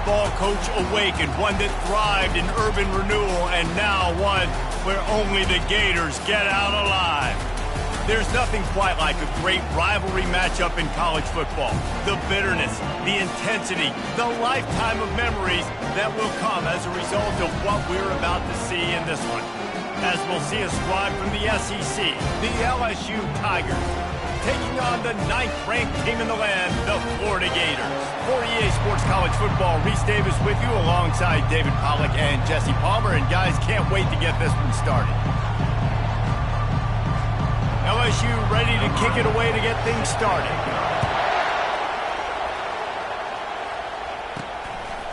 ball coach awakened, one that thrived in urban renewal, and now one where only the Gators get out alive. There's nothing quite like a great rivalry matchup in college football. The bitterness, the intensity, the lifetime of memories that will come as a result of what we're about to see in this one. As we'll see a squad from the SEC, the LSU Tigers, taking on the 9th-ranked team in the land, the Florida Gators. For EA Sports College Football, Reese Davis with you alongside David Pollack and Jesse Palmer. And guys, can't wait to get this one started. LSU ready to kick it away to get things started.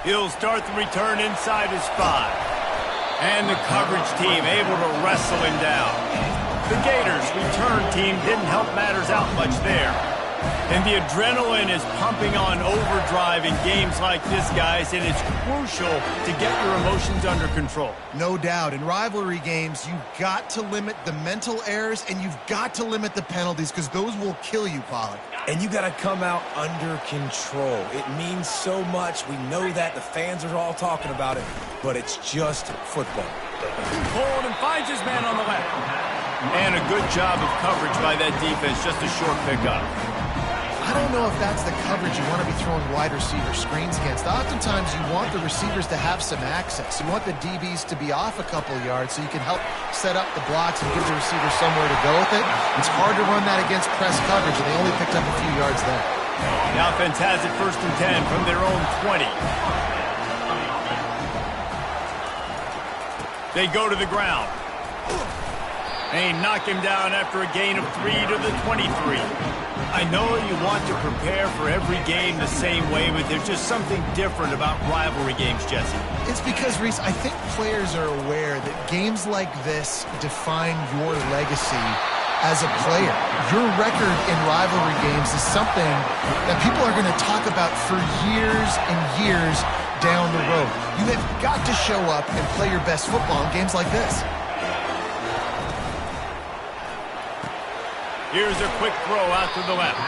He'll start the return inside his 5. And the coverage team able to wrestle him down. The Gators' return team didn't help matters out much there. And the adrenaline is pumping on overdrive in games like this, guys, and it's crucial to get your emotions under control. No doubt. In rivalry games, you've got to limit the mental errors, and you've got to limit the penalties, because those will kill you, Pollack. And you got to come out under control. It means so much. We know that. The fans are all talking about it, but it's just football. Hold and finds his man on the left. And a good job of coverage by that defense, just a short pickup. I don't know if that's the coverage you want to be throwing wide receiver screens against. Oftentimes, you want the receivers to have some access. You want the DBs to be off a couple of yards so you can help set up the blocks and give the receiver somewhere to go with it. It's hard to run that against press coverage, and they only picked up a few yards there. The offense has it 1st and 10 from their own 20. They go to the ground. They knock him down after a gain of 3 to the 23. I know you want to prepare for every game the same way, but there's just something different about rivalry games, Jesse. It's because, Reese, I think players are aware that games like this define your legacy as a player. Your record in rivalry games is something that people are going to talk about for years and years down the road. You have got to show up and play your best football in games like this. Here's a quick throw out to the left.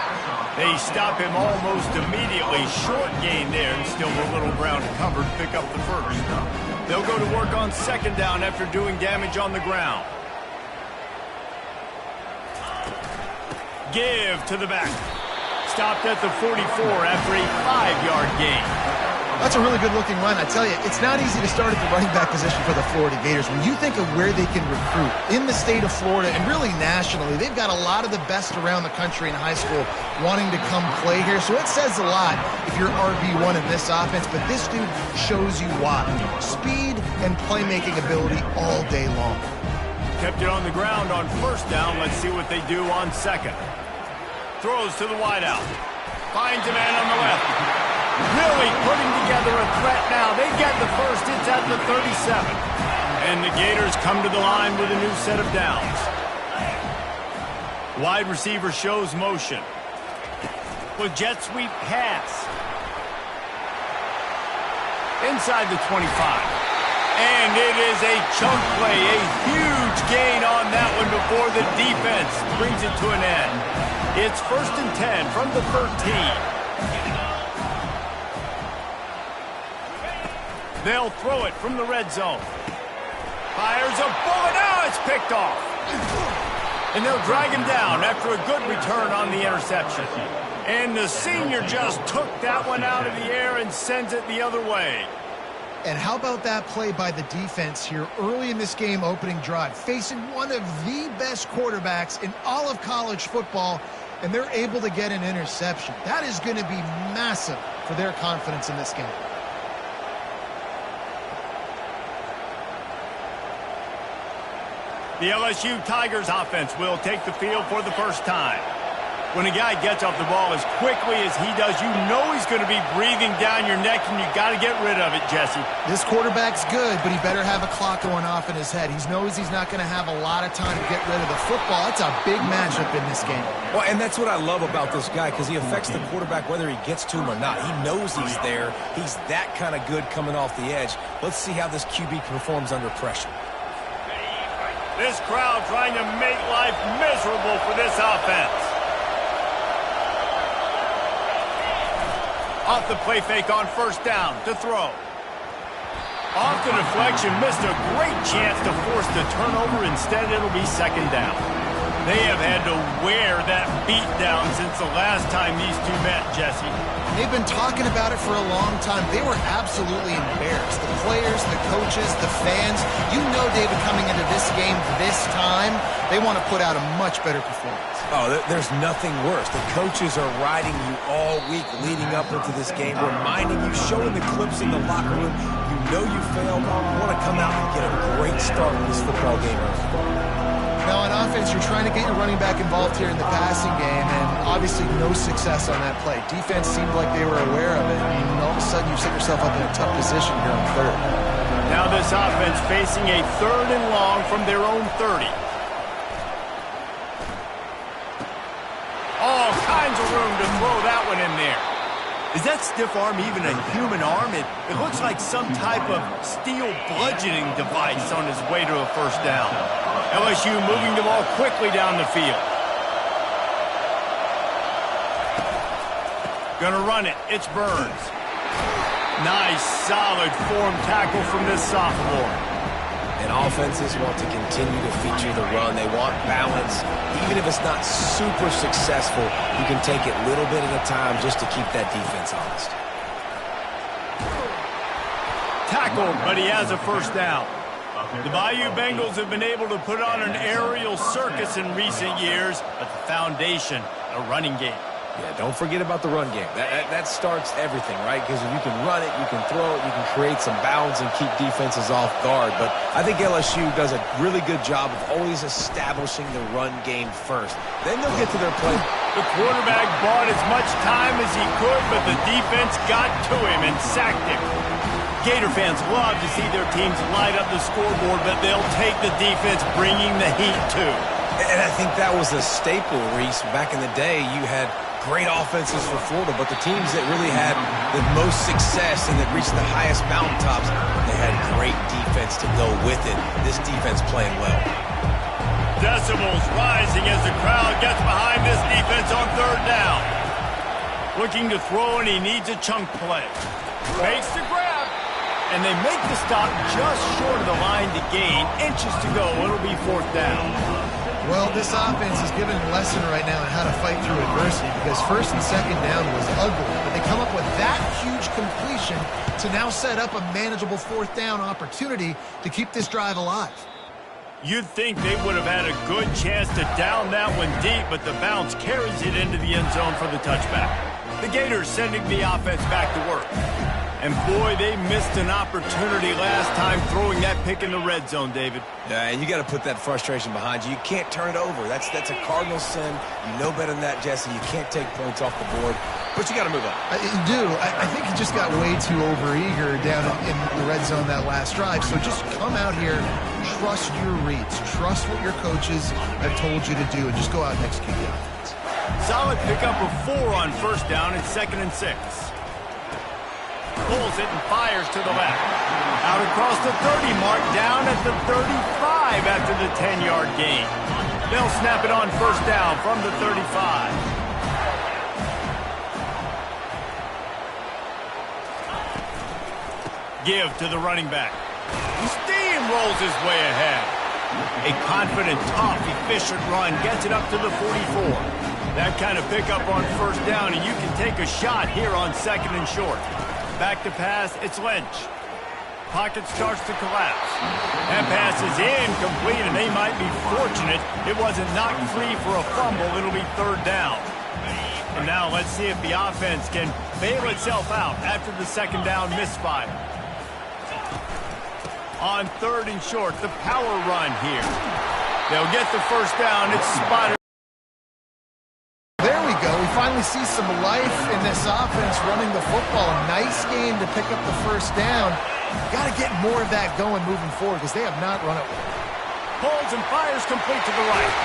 They stop him almost immediately. Short gain there, and still a little ground covered. Pick up the 1st. They'll go to work on 2nd down after doing damage on the ground. Give to the back. Stopped at the 44 after a 5-yard gain. That's a really good-looking run. I tell you, it's not easy to start at the running back position for the Florida Gators. When you think of where they can recruit in the state of Florida and really nationally, they've got a lot of the best around the country in high school wanting to come play here. So it says a lot if you're RB1 in this offense, but this dude shows you why. Speed and playmaking ability all day long. Kept it on the ground on 1st down. Let's see what they do on 2nd. Throws to the wideout. Finds a man on the left. Really putting together a threat now. They get the 1st. It's at the 37. And the Gators come to the line with a new set of downs. Wide receiver shows motion. With jet sweep pass. Inside the 25. And it is a chunk play. A huge gain on that one before the defense brings it to an end. It's 1st and 10 from the 13. They'll throw it from the red zone. Fires a bullet. Now it's picked off. And they'll drag him down after a good return on the interception. And the senior just took that one out of the air and sends it the other way. And how about that play by the defense here early in this game opening drive, facing one of the best quarterbacks in all of college football, and they're able to get an interception. That is going to be massive for their confidence in this game. The LSU Tigers offense will take the field for the 1st time. When a guy gets off the ball as quickly as he does, you know he's going to be breathing down your neck, and you got to get rid of it, Jesse. This quarterback's good, but he better have a clock going off in his head. He knows he's not going to have a lot of time to get rid of the football. It's a big matchup in this game. Well, and that's what I love about this guy, because he affects the quarterback whether he gets to him or not. He knows he's there. He's that kind of good coming off the edge. Let's see how this QB performs under pressure. This crowd trying to make life miserable for this offense. Off the play fake on first down to throw. Off the deflection, missed a great chance to force the turnover. Instead, it'll be second down. They have had to wear that beat down since the last time these two met, Jesse. They've been talking about it for a long time. They were absolutely embarrassed. The players, the coaches, the fans. You know, David, coming into this game this time, they want to put out a much better performance. Oh, there's nothing worse. The coaches are riding you all week leading up into this game, reminding you, showing the clips in the locker room. You know you failed. You want to come out and get a great start in this football game. Now, on offense, you're trying to get your running back involved here in the passing game, and obviously no success on that play. Defense seemed like they were aware of it, and all of a sudden you set yourself up in a tough position here on third. Now this offense facing a 3rd and long from their own 30. All kinds of room to throw that one in there. Is that stiff arm even a human arm? It looks like some type of steel bludgeoning device on his way to a first down. LSU moving the ball quickly down the field. Gonna run it. It's Burns. Nice, solid form tackle from this sophomore. And offenses want to continue to feature the run. They want balance. Even if it's not super successful, you can take it little bit at a time just to keep that defense honest. Tackled, but he has a first down. The Bayou Bengals have been able to put on an aerial circus in recent years, but the foundation, a running game. Yeah, don't forget about the run game. That starts everything, right? Because if you can run it, you can throw it, you can create some bounds and keep defenses off guard. But I think LSU does a really good job of always establishing the run game first. Then they'll get to their play. The quarterback bought as much time as he could, but the defense got to him and sacked him. Gator fans love to see their teams light up the scoreboard, but they'll take the defense bringing the heat too. And I think that was a staple, Reese. Back in the day, you had great offenses for Florida, but the teams that really had the most success and that reached the highest mountaintops, they had great defense to go with it. This defense playing well. Decibels rising as the crowd gets behind this defense on third down. Looking to throw, and he needs a chunk play. Makes the grab, and they make the stop just short of the line to gain. Inches to go. It'll be fourth down. Well, this offense is giving a lesson right now on how to fight through adversity, because first and second down was ugly, but they come up with that huge completion to now set up a manageable fourth down opportunity to keep this drive alive. You'd think they would have had a good chance to down that one deep, but the bounce carries it into the end zone for the touchback. The Gators sending the offense back to work. And boy, they missed an opportunity last time throwing that pick in the red zone, David. Yeah, and you got to put that frustration behind you. You can't turn it over. That's a cardinal sin. You know better than that, Jesse. You can't take points off the board, but you got to move on. You do. I think he just got way too overeager down in the red zone that last drive. So just come out here, trust your reads, trust what your coaches have told you to do, and just go out and execute the offense. Solid pickup of 4 on first down and 2nd and 6. Pulls it and fires to the left. Out across the 30 mark, down at the 35 after the 10-yard gain. They'll snap it on first down from the 35. Give to the running back. He steamrolls his way ahead. A confident, tough, efficient run gets it up to the 44. That kind of pickup on first down, and you can take a shot here on 2nd and short. Back to pass, it's Lynch. Pocket starts to collapse. That pass is incomplete, and they might be fortunate it wasn't knocked free for a fumble. It'll be 3rd down. And now let's see if the offense can bail itself out after the 2nd down misfire. On 3rd and short, the power run here. They'll get the first down. It's spotted. There we go. We finally see some life in this offense running the football. A nice game to pick up the first down. Got to get more of that going moving forward because they have not run it well. Pulls and fires complete to the right.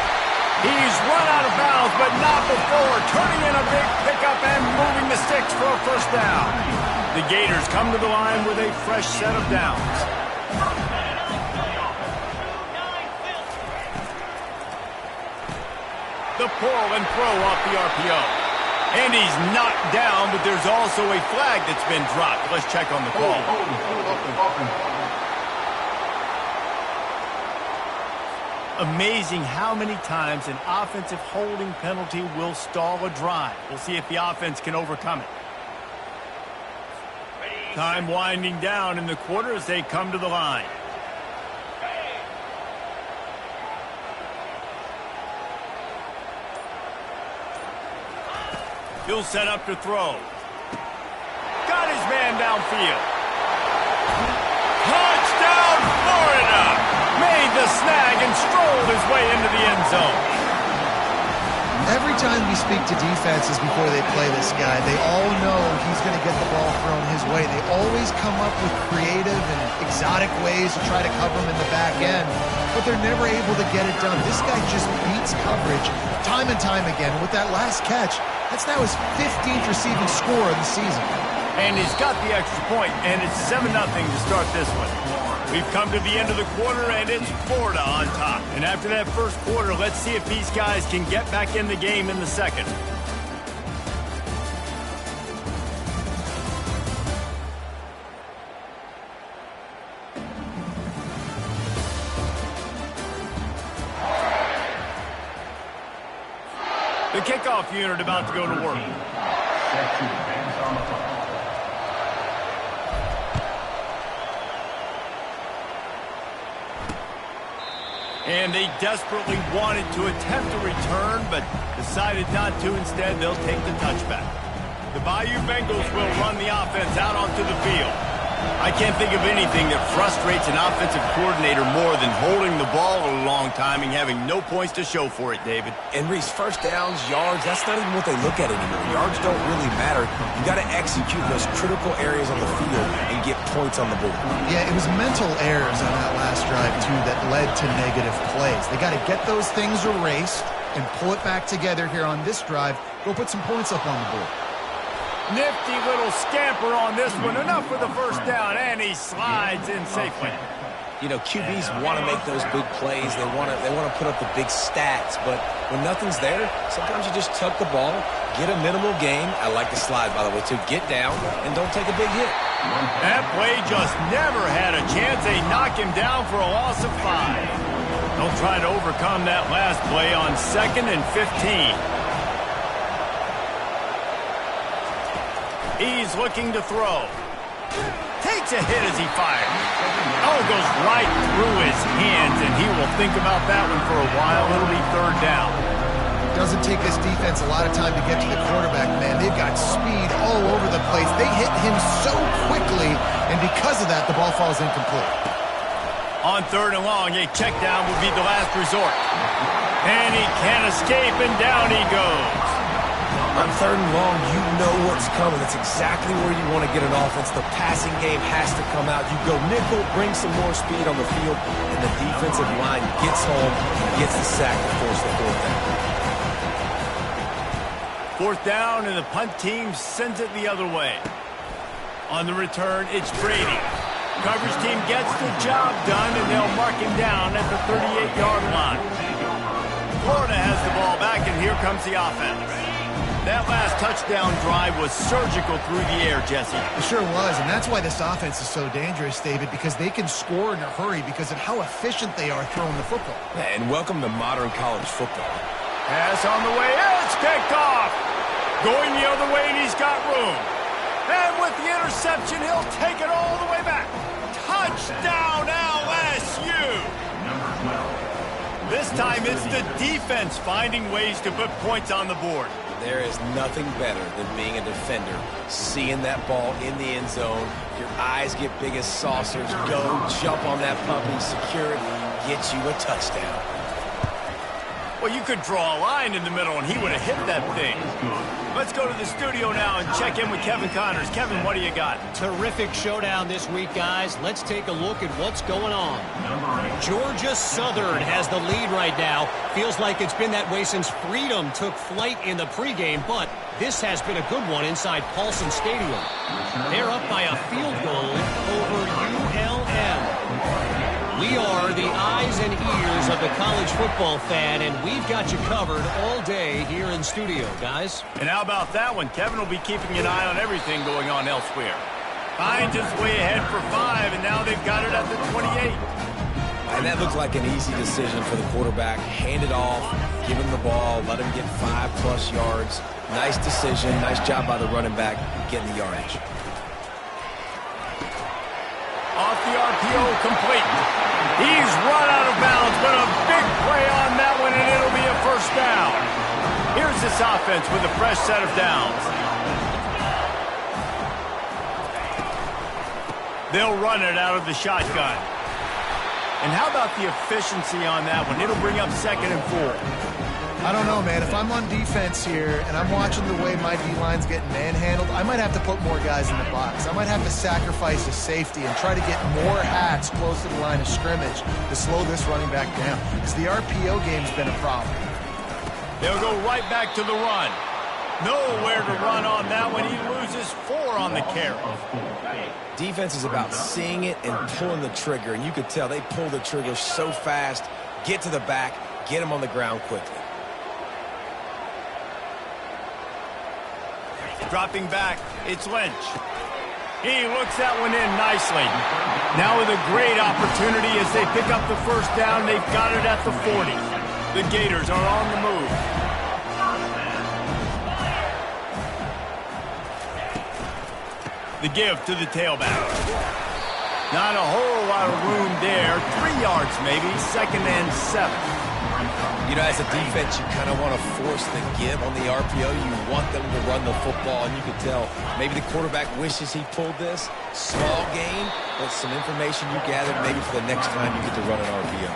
He's run out of bounds, but not before. Turning in a big pickup and moving the sticks for a first down. The Gators come to the line with a fresh set of downs. The pull and throw off the RPO. And he's knocked down, but there's also a flag that's been dropped. Let's check on the call. Amazing how many times an offensive holding penalty will stall a drive. We'll see if the offense can overcome it. Time winding down in the quarter as they come to the line. He'll set up to throw. Got his man downfield. Touchdown, Florida! Made the snag and strolled his way into the end zone. Every time we speak to defenses before they play this guy, they all know he's going to get the ball thrown his way. They always come up with creative and exotic ways to try to cover him in the back end, but they're never able to get it done. This guy just beats coverage time and time again. With that last catch, that's now his 15th receiving score of the season. And he's got the extra point, and it's 7-0 to start this one. We've come to the end of the quarter, and it's Florida on top. And after that first quarter, let's see if these guys can get back in the game in the second. The kickoff unit about to go to work. And they desperately wanted to attempt a return, but decided not to. Instead, they'll take the touchback. The Bayou Bengals will run the offense out onto the field. I can't think of anything that frustrates an offensive coordinator more than holding the ball a long time and having no points to show for it, David. And Reese, first downs, yards, that's not even what they look at anymore. Yards don't really matter. You got to execute those critical areas on the field and get points on the board. Yeah, it was mental errors on that last drive, too, that led to negative plays. They got to get those things erased and pull it back together here on this drive. Go put some points up on the board. Nifty little scamper on this one. Enough for the first down, and he slides in safely. You know, QBs want to make those big plays. They want to put up the big stats. But when nothing's there, sometimes you just tuck the ball, get a minimal gain. I like the slide, by the way, to get down and don't take a big hit. That play just never had a chance. They knock him down for a loss of 5. They'll try to overcome that last play on 2nd and 15. He's looking to throw. Takes a hit as he fires. Oh, goes right through his hands, and he will think about that one for a while. It'll be 3rd down. Doesn't take this defense a lot of time to get to the quarterback, man. They've got speed all over the place. They hit him so quickly, and because of that, the ball falls incomplete. On 3rd and long, a check down would be the last resort. And he can't escape, and down he goes. On 3rd and long, you know what's coming. That's exactly where you want to get an offense. The passing game has to come out. You go nickel, bring some more speed on the field, and the defensive line gets home and gets the sack to force the 4th down. 4th down, and the punt team sends it the other way. On the return, it's Brady. Coverage team gets the job done, and they'll mark him down at the 38-yard line. Florida has the ball back, and here comes the offense. That last touchdown drive was surgical through the air, Jesse. It sure was, and that's why this offense is so dangerous, David, because they can score in a hurry because of how efficient they are throwing the football. Yeah, and welcome to modern college football. Pass on the way, it's picked off. Going the other way, and he's got room. And with the interception, he'll take it all the way back. Touchdown, LSU! This time, it's the defense finding ways to put points on the board. There is nothing better than being a defender, seeing that ball in the end zone, your eyes get big as saucers, go, jump on that puppy, secure it, get you a touchdown. Well, you could draw a line in the middle, and he would have hit that thing. Let's go to the studio now and check in with Kevin Connors. Kevin, what do you got? Terrific showdown this week, guys. Let's take a look at what's going on. Georgia Southern has the lead right now. Feels like it's been that way since Freedom took flight in the pregame, but this has been a good one inside Paulson Stadium. They're up by a field goal over ULM. We are the eyes and ears of the college football fan, and we've got you covered all day here in studio, guys. And how about that one? Kevin will be keeping an eye on everything going on elsewhere. Finds his way ahead for 5, and now they've got it at the 28. And that looks like an easy decision for the quarterback. Hand it off, give him the ball, let him get 5+ yards. Nice decision. Nice job by the running back getting the yardage. Off the RPO, complete. He's run out of bounds, but a big play on that one, and it'll be a first down. Here's this offense with a fresh set of downs. They'll run it out of the shotgun. And how about the efficiency on that one? It'll bring up 2nd and 4. I don't know, man. If I'm on defense here and I'm watching the way my D-line's getting manhandled, I might have to put more guys in the box. I might have to sacrifice a safety and try to get more hats close to the line of scrimmage to slow this running back down, because the RPO game's been a problem. They'll go right back to the run. Nowhere to run on that one. He loses 4 on the carry. Defense is about seeing it and pulling the trigger, and you could tell they pull the trigger so fast, get to the back, get him on the ground quickly. Dropping back, it's Lynch. He looks that one in nicely. Now with a great opportunity as they pick up the first down. They've got it at the 40. The Gators are on the move. The give to the tailback. Not a whole lot of room there. 3 yards maybe, 2nd and 7. You know, as a defense, you kind of want to force the give on the RPO. You want them to run the football, and you can tell maybe the quarterback wishes he pulled this. Small gain, but some information you gathered maybe for the next time you get to run an RPO.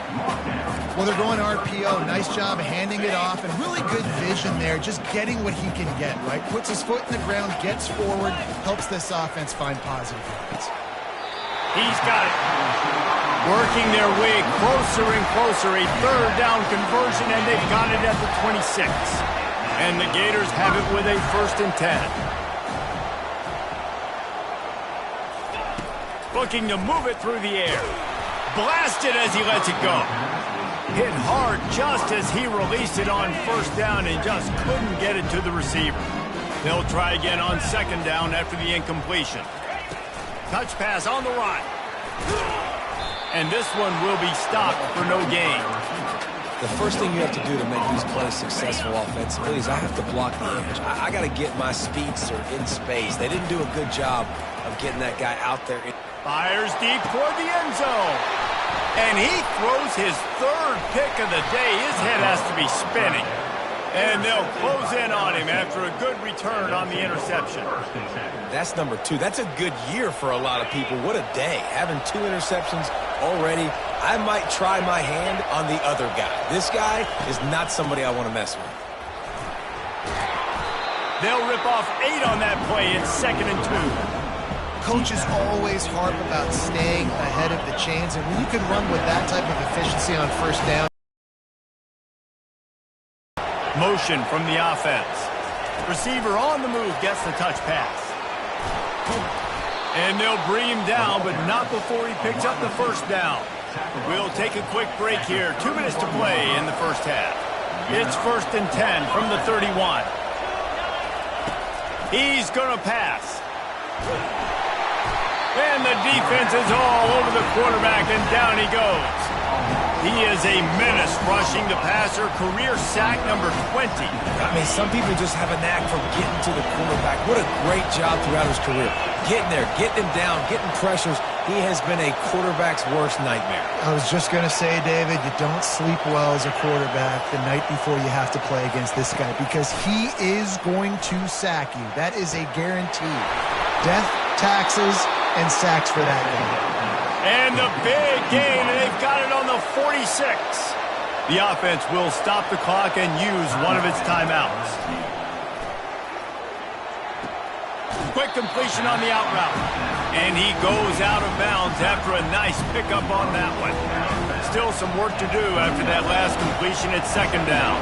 Well, they're going RPO. Nice job handing it off, and really good vision there, just getting what he can get, right? Puts his foot in the ground, gets forward, helps this offense find positive yards. He's got it. Working their way closer and closer. A 3rd down conversion, and they've got it at the 26. And the Gators have it with a 1st and 10. Looking to move it through the air. Blasted as he lets it go. Hit hard just as he released it on 1st down and just couldn't get it to the receiver. They'll try again on 2nd down after the incompletion. Touch pass on the run. And this one will be stopped for no gain. The first thing you have to do to make these plays successful offensively is I have to block the edge. I got to get my speedster in space. They didn't do a good job of getting that guy out there. Fires deep toward the end zone. And he throws his 3rd pick of the day. His head has to be spinning. And they'll close in on him after a good return on the interception. That's number 2. That's a good year for a lot of people. What a day. Having 2 interceptions already. I might try my hand on the other guy. This guy is not somebody I want to mess with. They'll rip off 8 on that play. It's 2nd and 2. Coaches always harp about staying ahead of the chains, and when you can run with that type of efficiency on 1st down. Motion from the offense. Receiver on the move gets the touch pass. And they'll bring him down, but not before he picks up the 1st down. We'll take a quick break here. 2 minutes to play in the 1st half. It's 1st and 10 from the 31. He's going to pass. And the defense is all over the quarterback, and down he goes. He is a menace rushing the passer. Career sack number 20. I mean, some people just have a knack for getting to the quarterback. What a great job throughout his career. Getting there, getting him down, getting pressures. He has been a quarterback's worst nightmare. I was just going to say, David, you don't sleep well as a quarterback the night before you have to play against this guy, because he is going to sack you. That is a guarantee. Death, taxes, and sacks for that guy. And the big gain, and they've got it on the 46. The offense will stop the clock and use one of its timeouts. Quick completion on the out route. And he goes out of bounds after a nice pickup on that one. Still some work to do after that last completion at 2nd down.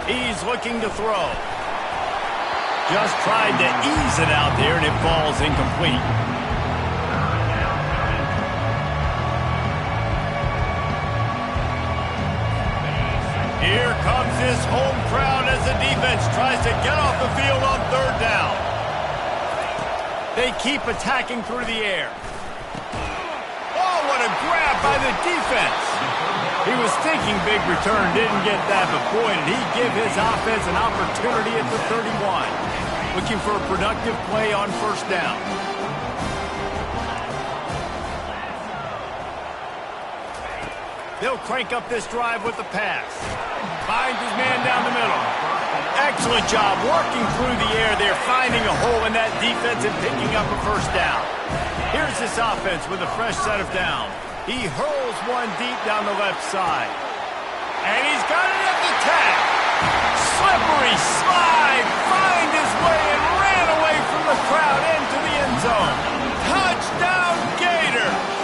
He's looking to throw. Just tried to ease it out there, and it falls incomplete. this home crowd as the defense tries to get off the field on third down. They keep attacking through the air. Oh, what a grab by the defense. He was thinking big return, didn't get that, but boy, did he give his offense an opportunity at the 31. Looking for a productive play on first down. They'll crank up this drive with the pass. Finds his man down the middle. Excellent job working through the air there, finding a hole in that defense and picking up a first down. Here's this offense with a fresh set of downs. He hurls one deep down the left side. And he's got it at the 10. Slippery slide, find his way and ran away from the crowd into the end zone. Touchdown, Gators!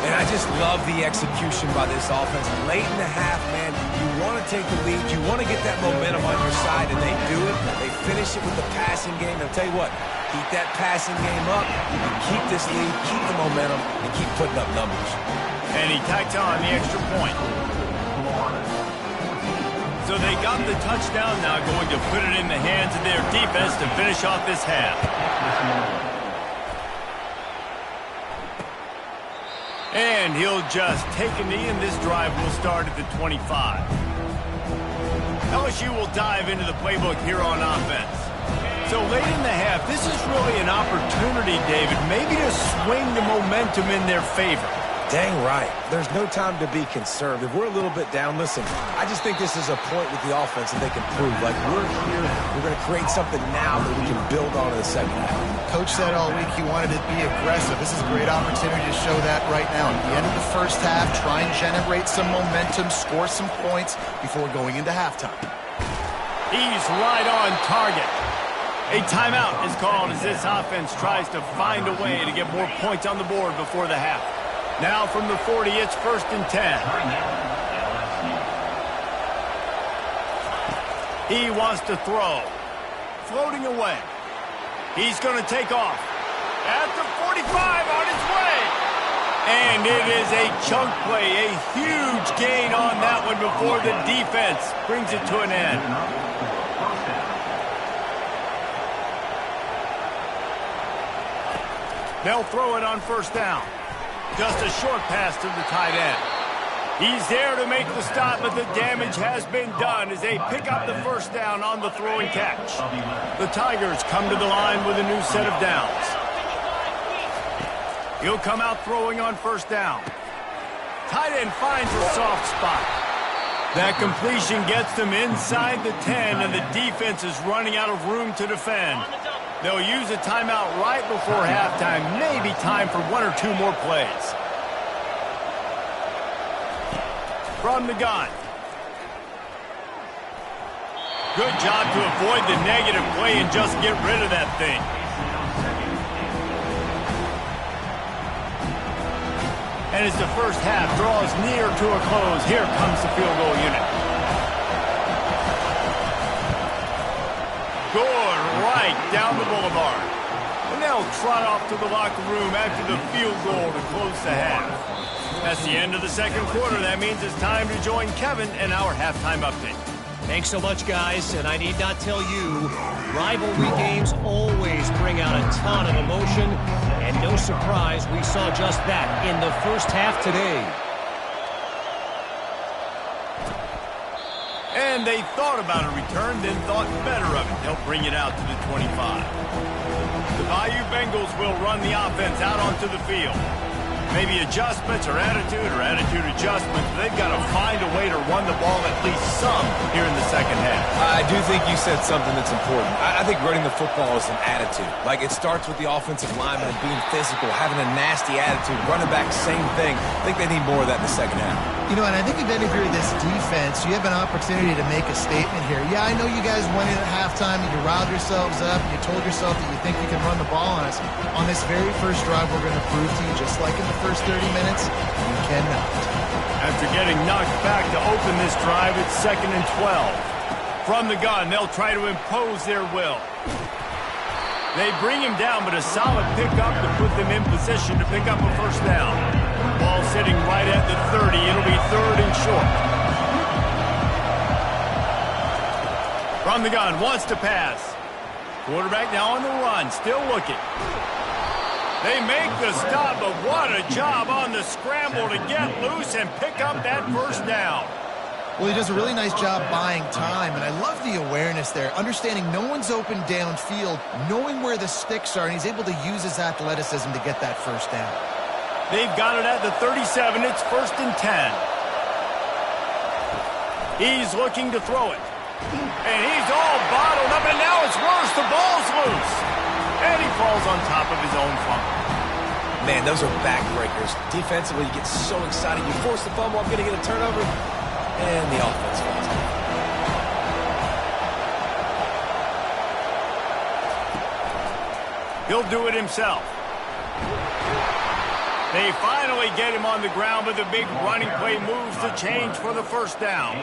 And I just love the execution by this offense. Late in the half, man, you want to take the lead. You want to get that momentum on your side, and they do it. They finish it with the passing game. I'll tell you what, keep that passing game up, and keep this lead, keep the momentum, and keep putting up numbers. And he tacks on the extra point. So they got the touchdown now, going to put it in the hands of their defense to finish off this half. And he'll just take a knee, and this drive will start at the 25. LSU will dive into the playbook here on offense. So late in the half, this is really an opportunity, David, maybe to swing the momentum in their favor. Dang right. There's no time to be concerned. If we're a little bit down, listen, I just think this is a point with the offense that they can prove. Like, we're here, we're going to create something now that we can build on in the second half. Coach said all week he wanted to be aggressive. This is a great opportunity to show that right now. At the end of the first half, try and generate some momentum, score some points before going into halftime. He's right on target. A timeout is called as this offense tries to find a way to get more points on the board before the half. Now from the 40, it's 1st and 10. He wants to throw. Floating away. He's going to take off. At the 45, on his way. And it is a chunk play, a huge gain on that one before the defense brings it to an end. They'll throw it on first down. Just a short pass to the tight end. He's there to make the stop, but the damage has been done as they pick up the first down on the throw and catch. The Tigers come to the line with a new set of downs. He'll come out throwing on first down. Tight end finds a soft spot. That completion gets them inside the 10, and the defense is running out of room to defend. They'll use a timeout right before halftime. Maybe time for one or two more plays. From the gun. Good job to avoid the negative play and just get rid of that thing. And as the first half draws near to a close, here comes the field goal unit. Good right down the boulevard. And they'll trot off to the locker room after the field goal to close the half. That's the end of the second quarter. That means it's time to join Kevin in our halftime update. Thanks so much, guys. And I need not tell you, rivalry games always bring out a ton of emotion. And no surprise, we saw just that in the first half today. And they thought about a return, then thought better of it. They'll bring it out to the 25. The Bayou Bengals will run the offense out onto the field. Maybe adjustments or attitude adjustments. They've got to find a way to run the ball at least some here in the second half. I do think you said something that's important. I think running the football is an attitude. Like, it starts with the offensive lineman being physical, having a nasty attitude. Running back, same thing. I think they need more of that in the second half. You know, and I think if any of you are this defense, you have an opportunity to make a statement here. Yeah, I know you guys went in at halftime, you riled yourselves up, you told yourself that you think you can run the ball on us. On this very first drive, we're going to prove to you, just like in the first 30 minutes, you cannot. After getting knocked back to open this drive, it's 2nd and 12. From the gun, they'll try to impose their will. They bring him down, but a solid pickup to put them in position to pick up a first down. Ball sitting right at the 30. It'll be 3rd and short. From the gun, wants to pass. Quarterback now on the run, still looking. They make the stop, but what a job on the scramble to get loose and pick up that first down. Well, he does a really nice job buying time, and I love the awareness there, understanding no one's open downfield, knowing where the sticks are, and he's able to use his athleticism to get that first down. They've got it at the 37. It's 1st and 10. He's looking to throw it. And he's all bottled up, and now it's worse. The ball's loose. And he falls on top of his own fumble. Man, those are backbreakers. Defensively, you get so excited. You force the fumble, I'm going to get a turnover, and the offense falls off. He'll do it himself. They finally get him on the ground, but the big running play moves the change for the first down.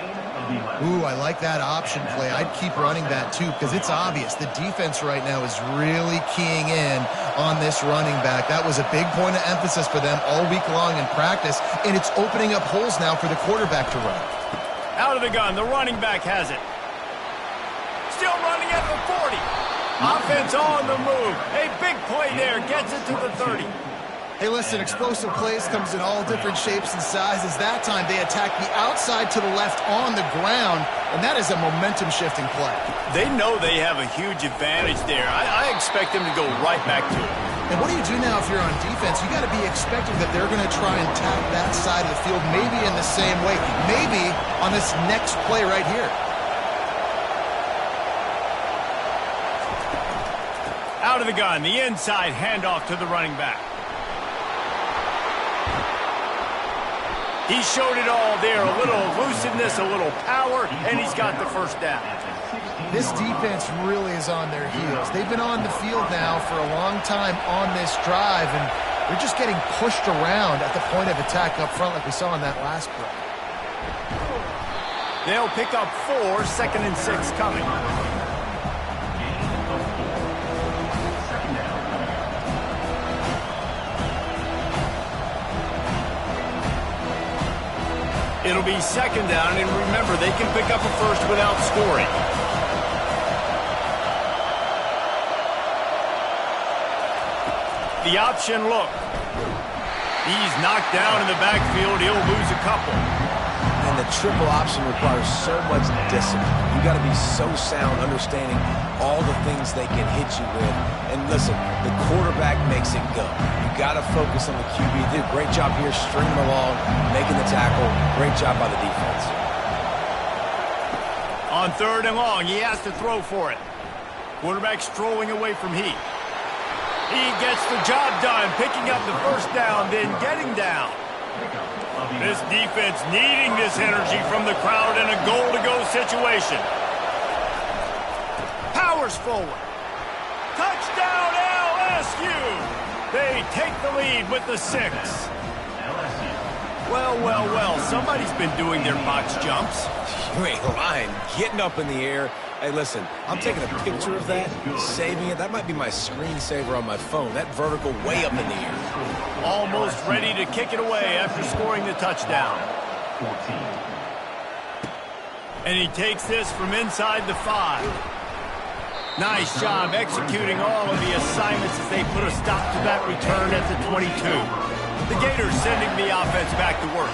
Ooh, I like that option play. I'd keep running that, too, because it's obvious. The defense right now is really keying in on this running back. That was a big point of emphasis for them all week long in practice, and it's opening up holes now for the quarterback to run. Out of the gun, the running back has it. Still running at the 40. Offense on the move. A big play there, gets it to the 30. Hey, listen, explosive plays comes in all different shapes and sizes. That time, they attack the outside to the left on the ground, and that is a momentum-shifting play. They know they have a huge advantage there. I expect them to go right back to it. And what do you do now if you're on defense? You got to be expecting that they're going to try and tap that side of the field, maybe in the same way, maybe on this next play right here. Out of the gun, the inside handoff to the running back. He showed it all there, a little elusiveness, a little power, and he's got the first down. This defense really is on their heels. They've been on the field now for a long time on this drive, and they're just getting pushed around at the point of attack up front like we saw in that last play. They'll pick up 4, 2nd and 6 coming. It'll be 2nd down, and remember, they can pick up a first without scoring. The option look. He's knocked down in the backfield. He'll lose a couple. And the triple option requires so much discipline. You got to be so sound, understanding all the things they can hit you with. And listen, the quarterback makes it go. You got to focus on the QB. Did a great job here, stringing him along, making the tackle. Great job by the defense. On 3rd and long, he has to throw for it. Quarterback strolling away from Heat. He gets the job done, picking up the first down, then getting down. This defense needing this energy from the crowd in a goal-to-go situation. Powers forward. Touchdown LSU! They take the lead with the 6. Well, somebody's been doing their box jumps. You ain't lying. Getting up in the air. Hey, listen, I'm taking a picture of that, saving it. That might be my screensaver on my phone. That vertical way up in the air. Almost ready to kick it away after scoring the touchdown. And he takes this from inside the 5. Nice job executing all of the assignments as they put a stop to that return at the 22. The Gators sending the offense back to work.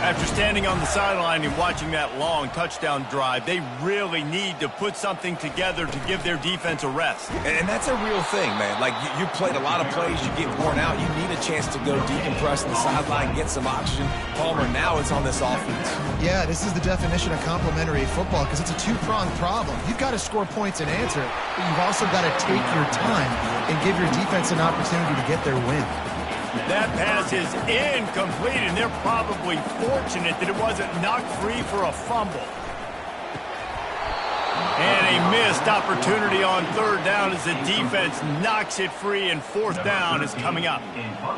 After standing on the sideline and watching that long touchdown drive, they really need to put something together to give their defense a rest. And that's a real thing, man. Like, you played a lot of plays, you get worn out, you need a chance to go decompress on the sideline, get some oxygen. Palmer, now it's on this offense. Yeah, this is the definition of complementary football because it's a two-pronged problem. You've got to score points and answer, but you've also got to take your time and give your defense an opportunity to get their win. That pass is incomplete, and they're probably fortunate that it wasn't knocked free for a fumble. And a missed opportunity on 3rd down as the defense knocks it free, and 4th down is coming up.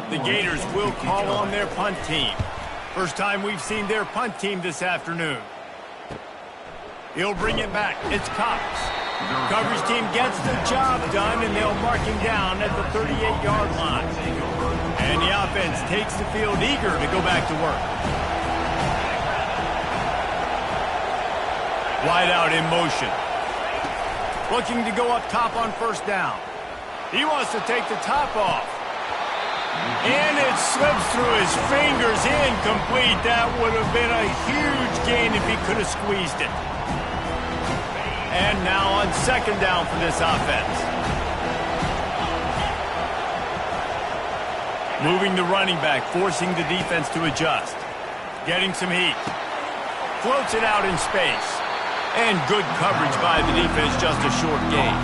The Gators will call on their punt team. First time we've seen their punt team this afternoon. He'll bring it back. It's Cox. Coverage team gets the job done, and they'll mark him down at the 38-yard line. And the offense takes the field eager to go back to work. Wide out in motion. Looking to go up top on first down. He wants to take the top off. And it slips through his fingers, incomplete. That would have been a huge gain if he could have squeezed it. And now on second down for this offense. Moving the running back, forcing the defense to adjust. Getting some heat. Floats it out in space. And good coverage by the defense, just a short gain.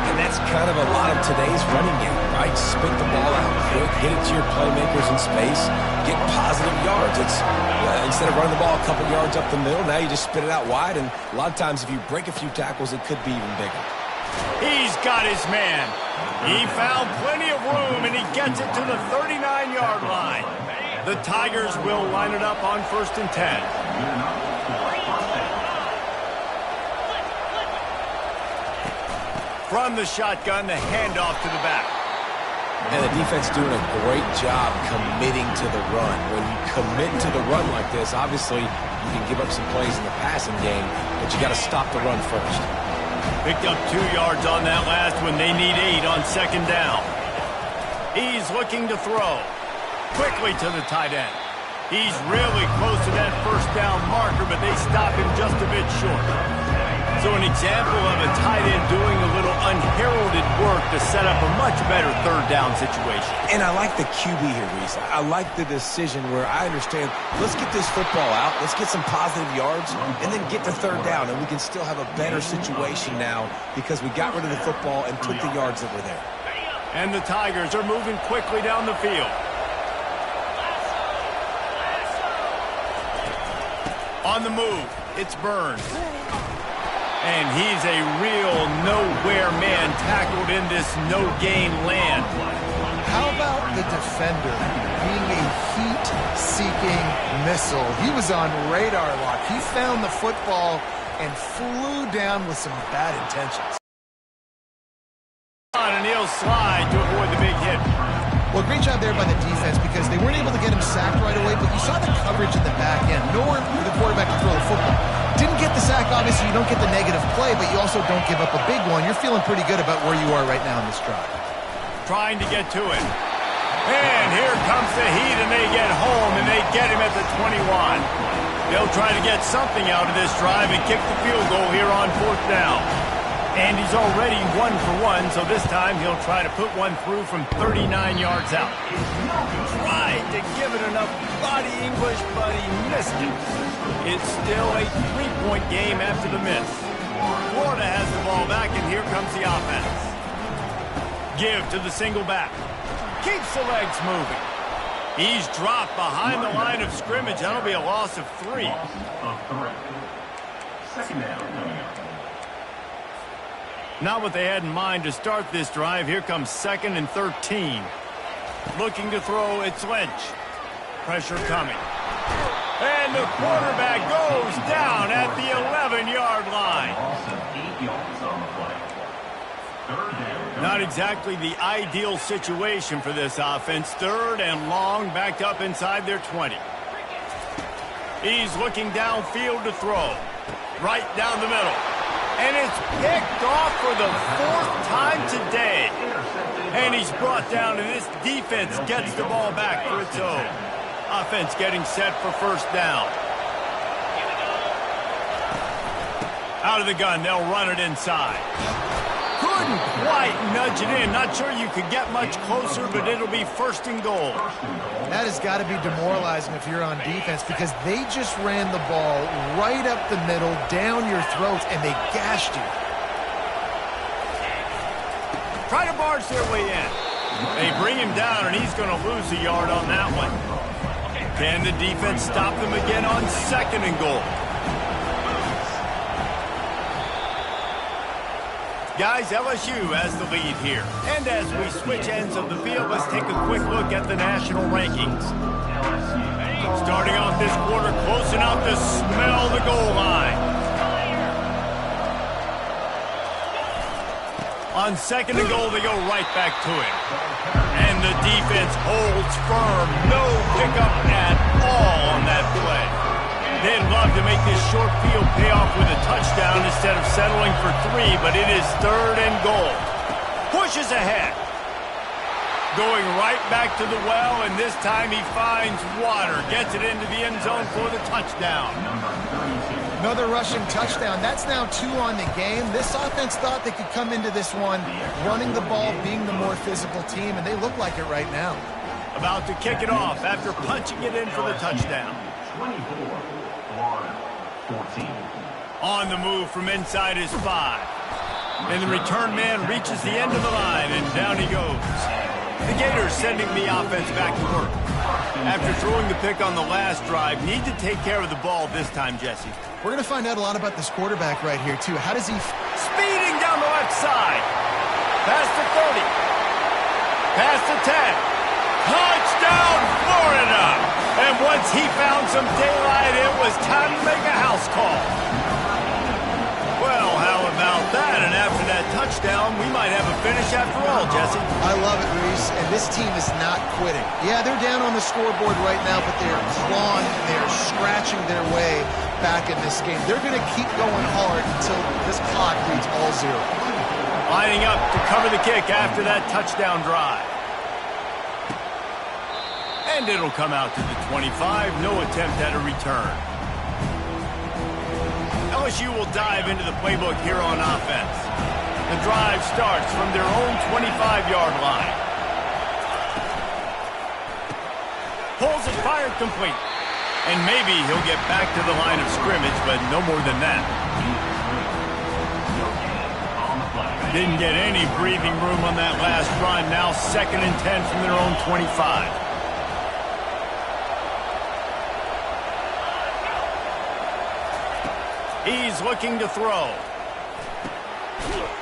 And that's kind of a lot of today's running game, right? Spit the ball out quick, hit it to your playmakers in space, get positive yards. It's instead of running the ball a couple yards up the middle, now you just spit it out wide, and a lot of times if you break a few tackles, it could be even bigger. He's got his man. He found plenty of room, and he gets it to the 39-yard line. The Tigers will line it up on 1st and 10. From the shotgun, the handoff to the back. And the defense doing a great job committing to the run. When you commit to the run like this, obviously you can give up some plays in the passing game, but you got to stop the run first. Picked up 2 yards on that last one. They need 8 on second down. He's looking to throw. Quickly to the tight end. He's really close to that first down marker, but they stop him just a bit short. So an example of a tight end doing a little unheralded work to set up a much better third down situation. And I like the QB here, Reese. I like the decision where I understand, let's get this football out, let's get some positive yards, and then get to third down, and we can still have a better situation now because we got rid of the football and took the yards that were there. And the Tigers are moving quickly down the field. On the move, it's Burns. And he's a real nowhere man tackled in this no-gain land. How about the defender being a heat-seeking missile? He was on radar lock. He found the football and flew down with some bad intentions. And he'll slide to avoid the big hit. Well, great job there by the defense because they weren't able to get him sacked right away, but you saw the coverage in the back end. Nowhere for the quarterback to throw the football. Didn't get the sack, obviously. You don't get the negative play, but you also don't give up a big one. You're feeling pretty good about where you are right now in this drive. Trying to get to it. And here comes the heat, and they get home, and they get him at the 21. They'll try to get something out of this drive and kick the field goal here on 4th down. And he's already 1 for 1, so this time he'll try to put one through from 39 yards out. Tried to give it enough body English, but he missed it. It's still a 3-point game after the miss. Florida has the ball back, and here comes the offense. Give to the single back. Keeps the legs moving. He's dropped behind the line of scrimmage. That'll be a loss of 3. Second down. Not what they had in mind to start this drive. Here comes 2nd and 13. Looking to throw, it's Lynch. Pressure coming. And the quarterback goes down at the 11-yard line. Not exactly the ideal situation for this offense. 3rd and long, backed up inside their 20. He's looking downfield to throw. Right down the middle. And it's picked off for the 4th time today. And he's brought down, and this defense gets the ball back for its own. Offense getting set for 1st down. Out of the gun, they'll run it inside. Couldn't quite nudge it in. Not sure you could get much closer, but it'll be 1st and goal. That has got to be demoralizing if you're on defense because they just ran the ball right up the middle, down your throats, and they gashed you. Try to barge their way in. They bring him down, and he's going to lose a yard on that one. Can the defense stop them again on 2nd and goal? Guys, LSU has the lead here. And as we switch ends of the field, let's take a quick look at the national rankings. Starting off this quarter, close enough to smell the goal line. On 2nd and goal, they go right back to it. And the defense holds firm. No pickup at all on that play. They'd love to make this short field pay off with a touchdown instead of settling for 3, but it is 3rd and goal. Pushes ahead. Going right back to the well, and this time he finds water. Gets it into the end zone for the touchdown. Another rushing touchdown. That's now 2 on the game. This offense thought they could come into this one running the ball, being the more physical team, and they look like it right now. About to kick it off after punching it in for the touchdown. 14. On the move from inside his 5. And the return man reaches the end of the line, and down he goes. The Gators sending the offense back to work. After throwing the pick on the last drive, need to take care of the ball this time, Jesse. We're going to find out a lot about this quarterback right here, too. How does he... Speeding down the left side. Past the 30. Past the 10. Touchdown, Florida! And once he found some daylight, it was time to make a house call. Well, how about that? And after that touchdown, we might have a finish after all, Jesse. I love it, Reese, and this team is not quitting. Yeah, they're down on the scoreboard right now, but they're clawing, they're scratching their way back in this game. They're going to keep going hard until this clock reads all 0. Lining up to cover the kick after that touchdown drive. And it'll come out to the 25. No attempt at a return. LSU will dive into the playbook here on offense. The drive starts from their own 25-yard line. Pulls it, fired complete. And maybe he'll get back to the line of scrimmage, but no more than that. Didn't get any breathing room on that last run. Now 2nd and 10 from their own 25. He's looking to throw.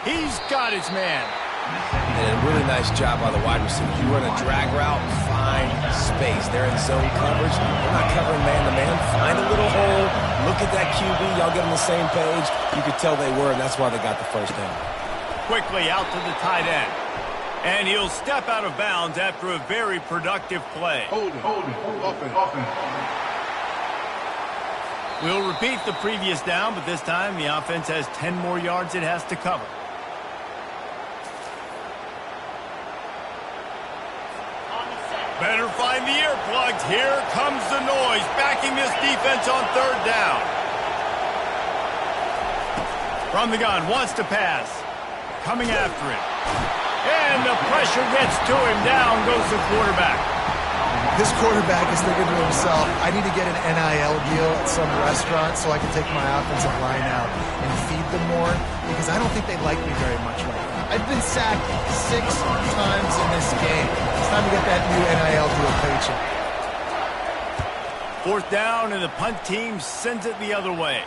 He's got his man. And a really nice job by the wide receiver. You run a drag route, find space. They're in zone coverage. They're not covering man-to-man. Find a little hole. Look at that QB. Y'all get on the same page. You could tell they were, and that's why they got the first down. Quickly out to the tight end. And he'll step out of bounds after a very productive play. Hold it. Offense. We'll repeat the previous down, but this time the offense has 10 more yards it has to cover. Better find the earplugs. Here comes the noise, backing this defense on 3rd down. From the gun, wants to pass. Coming after it. And the pressure gets to him. Down goes the quarterback. This quarterback is thinking to himself, I need to get an NIL deal at some restaurant so I can take my offensive line out and feed them more, because I don't think they like me very much right now. I've been sacked 6 times in this game. It's time to get that new NIL deal paycheck. 4th down, and the punt team sends it the other way.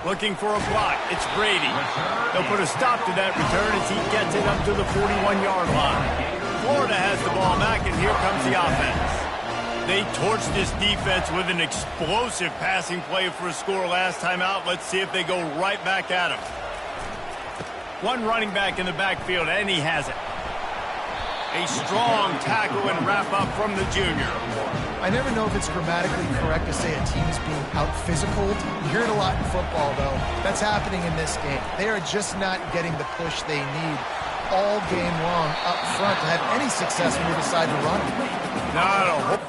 Looking for a block. It's Brady. They'll put a stop to that return as he gets it up to the 41-yard line. Florida has the ball back, and here comes the offense. They torched this defense with an explosive passing play for a score last time out. Let's see if they go right back at him. One running back in the backfield, and he has it. A strong tackle and wrap-up from the junior. I never know if it's grammatically correct to say a team's being out-physicaled. You hear it a lot in football, though. That's happening in this game. They are just not getting the push they need all game long up front to have any success when you decide to run. Not a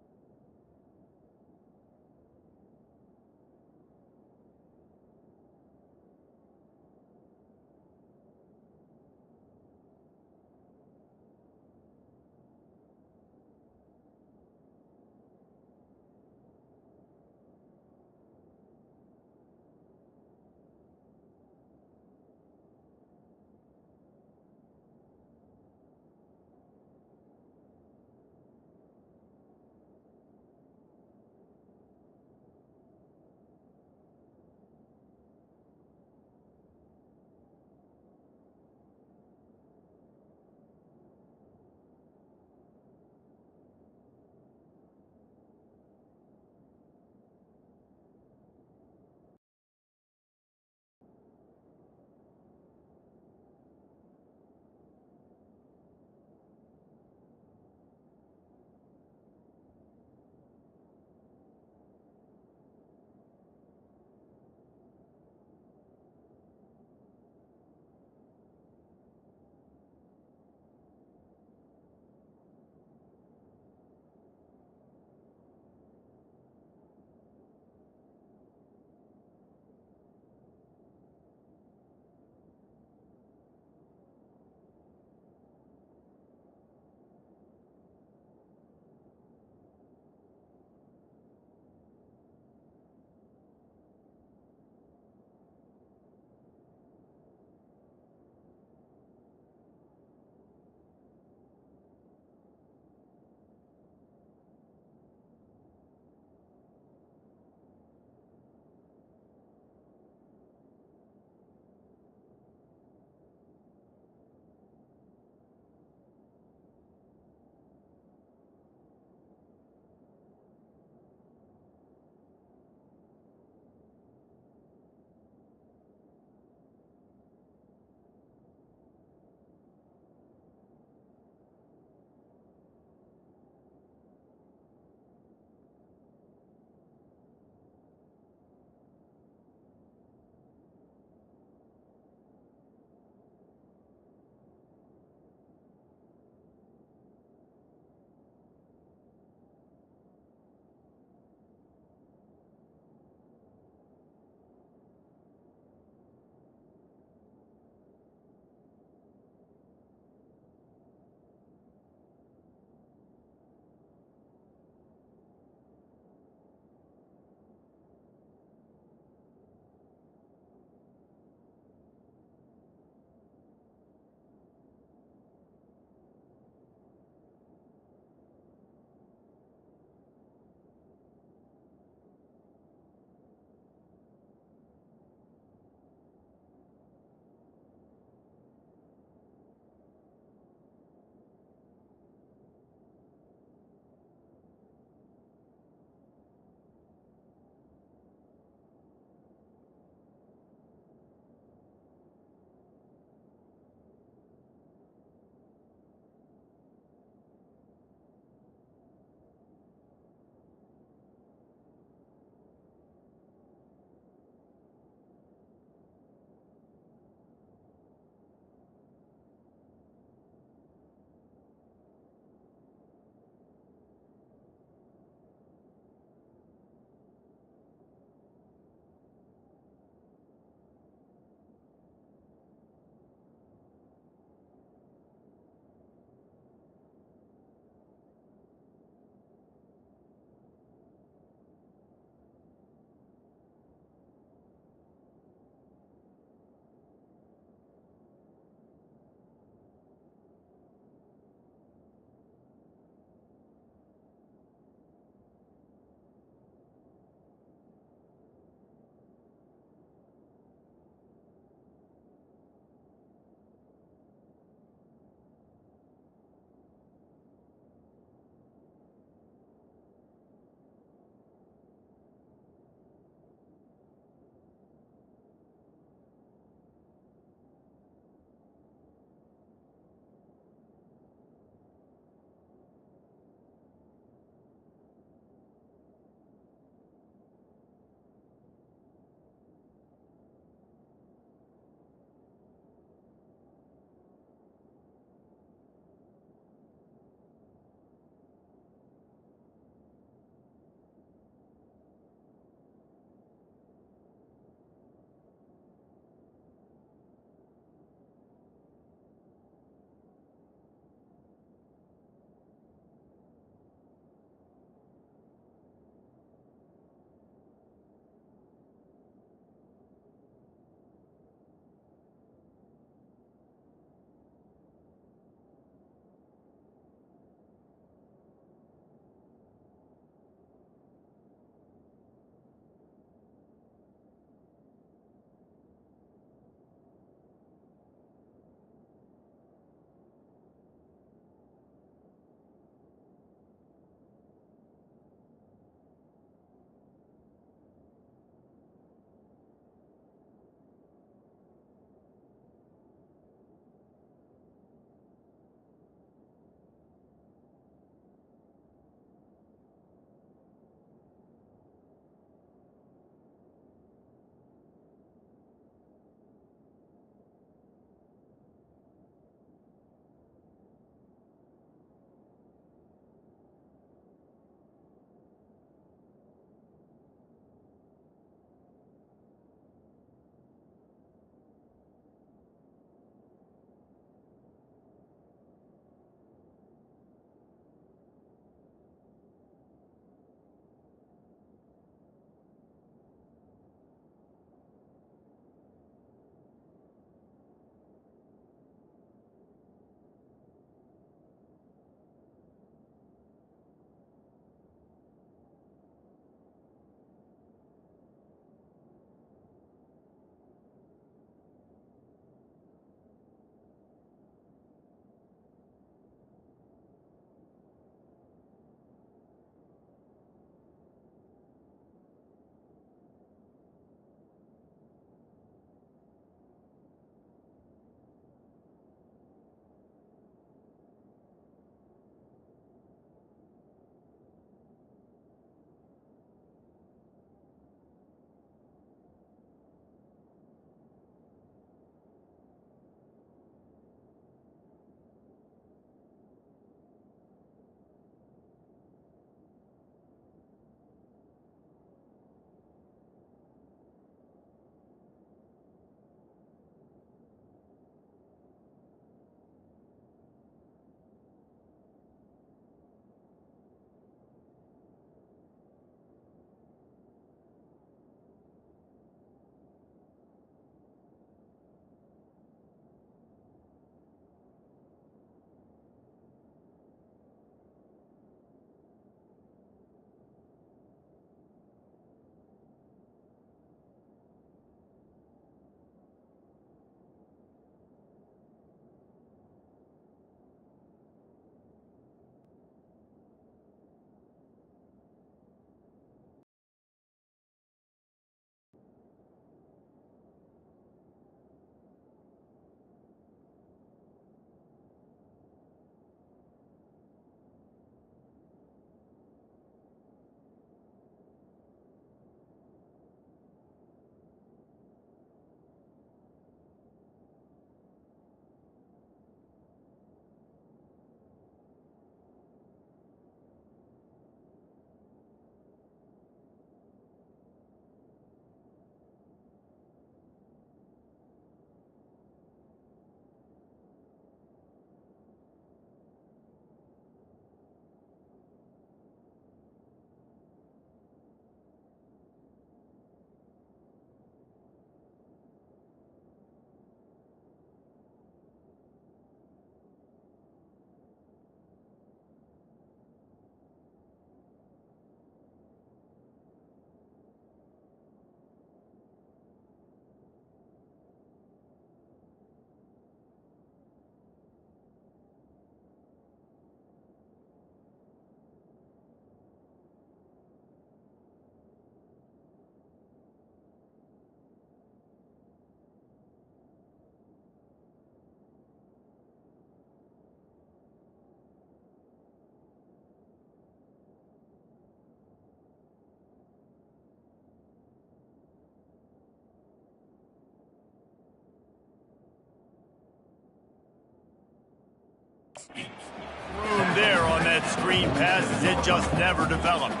Room there on that screen pass as it just never developed.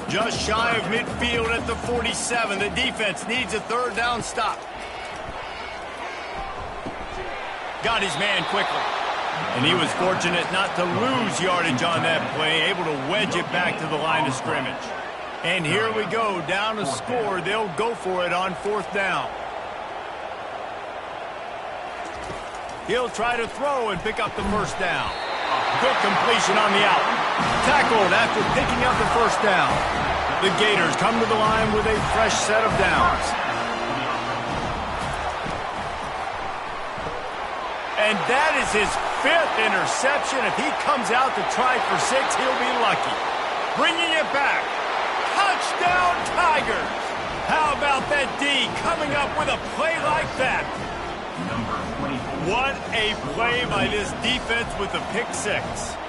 Just shy of midfield at the 47. The defense needs a third down stop. Got his man quickly. And he was fortunate not to lose yardage on that play, able to wedge it back to the line of scrimmage. And here we go, down a score. They'll go for it on fourth down. He'll try to throw and pick up the first down. Good completion on the out. Tackled after picking up the first down. The Gators come to the line with a fresh set of downs. And that is his 5th interception. If he comes out to try for 6, he'll be lucky. Bringing it back. Touchdown, Tigers. How about that D coming up with a play like that? What a play by this defense with a pick 6.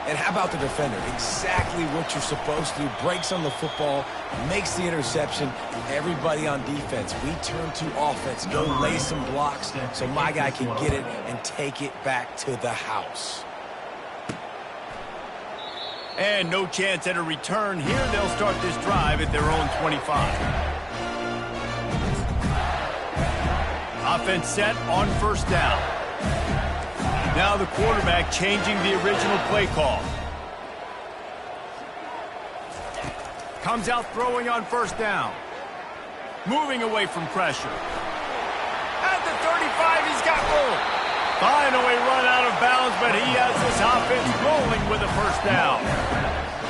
And how about the defender? Exactly what you're supposed to do. Breaks on the football, makes the interception. Everybody on defense, we turn to offense. Go lay some blocks so my guy can get it and take it back to the house. And no chance at a return here. They'll start this drive at their own 25. Offense set on first down. Now the quarterback changing the original play call. Comes out throwing on first down. Moving away from pressure. At the 35, he's got room. Finally run out of bounds, but he has this offense rolling with a first down.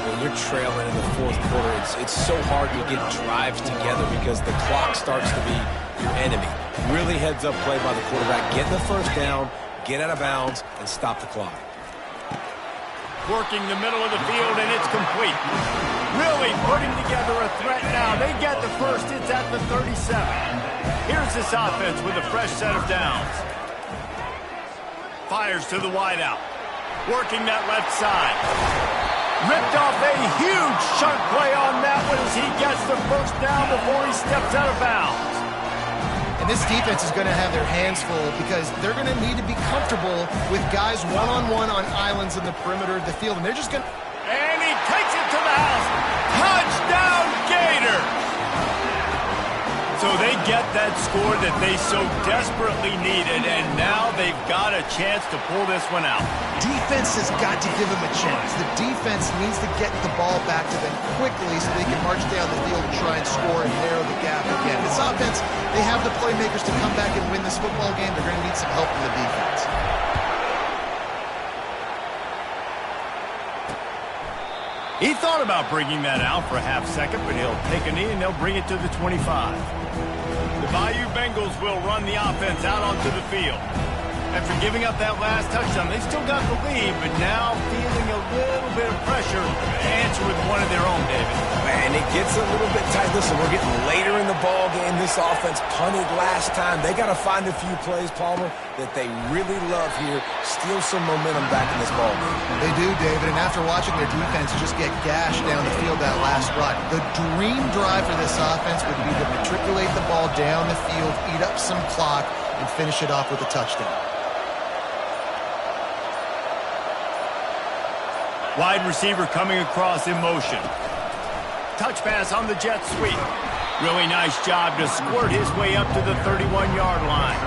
When you're trailing in the fourth quarter, it's so hard to get drives together because the clock starts to be your enemy. Really heads-up play by the quarterback. Get the first down, get out of bounds, and stop the clock. Working the middle of the field, and it's complete. Really putting together a threat now. They get the first. It's at the 37. Here's this offense with a fresh set of downs. Fires to the wideout. Working that left side. Ripped off a huge chunk play on that one as he gets the first down before he steps out of bounds. And this defense is going to have their hands full because they're going to need to be comfortable with guys one-on-one on islands in the perimeter of the field. And they're just going to... And he takes it to the house. Touchdown, Gators! So they get that score that they so desperately needed, and now they've got a chance to pull this one out. Defense has got to give them a chance. The defense needs to get the ball back to them quickly so they can march down the field and try and score and narrow the gap again. This offense, they have the playmakers to come back and win this football game. They're going to need some help from the defense. He thought about bringing that out for a half second, but he'll take a knee and they'll bring it to the 25. The Bayou Bengals will run the offense out onto the field. After giving up that last touchdown, they still got the lead, but now feeling a little bit of pressure to answer with one of their own, David. Man, it gets a little bit tight. Listen, we're getting later in the ball game. This offense punted last time. They got to find a few plays, Palmer, that they really love here. Steal some momentum back in this ball game. They do, David, and after watching their defense just get gashed down the field that last run, the dream drive for this offense would be to matriculate the ball down the field, eat up some clock, and finish it off with a touchdown. Wide receiver coming across in motion. Touch pass on the jet sweep. Really nice job to squirt his way up to the 31-yard line.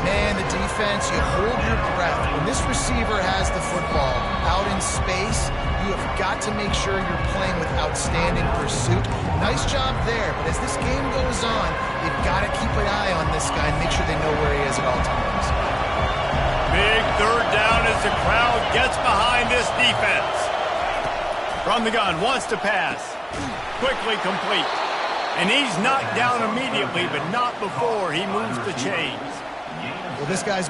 Man, the defense, you hold your breath. When this receiver has the football out in space, you have got to make sure you're playing with outstanding pursuit. Nice job there, but as this game goes on, you've got to keep an eye on this guy and make sure they know where he is at all times. Big third down as the crowd gets behind this defense. From the gun, wants to pass. Quickly complete. And he's knocked down immediately, but not before he moves the chains. Well, this guy's